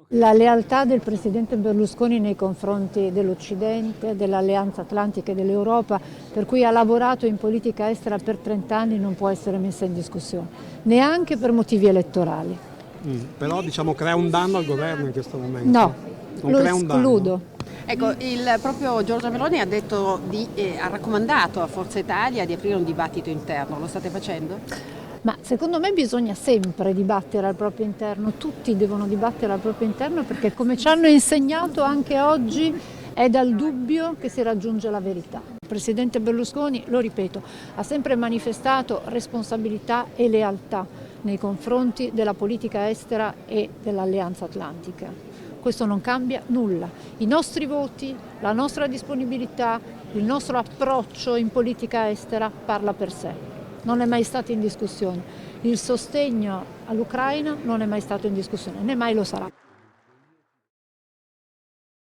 La lealtà del presidente Berlusconi nei confronti dell'Occidente, dell'Alleanza Atlantica e dell'Europa, per cui ha lavorato in politica estera per 30 anni, non può essere messa in discussione, neanche per motivi elettorali. Però diciamo crea un danno al governo in questo momento. No, Non lo crea un danno. escludo. Ecco, proprio Giorgia Meloni ha detto ha raccomandato a Forza Italia di aprire un dibattito interno, lo state facendo? Ma secondo me bisogna sempre dibattere al proprio interno, tutti devono dibattere al proprio interno perché come ci hanno insegnato anche oggi è dal dubbio che si raggiunge la verità. Il presidente Berlusconi, lo ripeto, ha sempre manifestato responsabilità e lealtà nei confronti della politica estera e dell'Alleanza Atlantica. Questo non cambia nulla. I nostri voti, la nostra disponibilità, il nostro approccio in politica estera parla per sé. Non è mai stato in discussione. Il sostegno all'Ucraina non è mai stato in discussione, né mai lo sarà.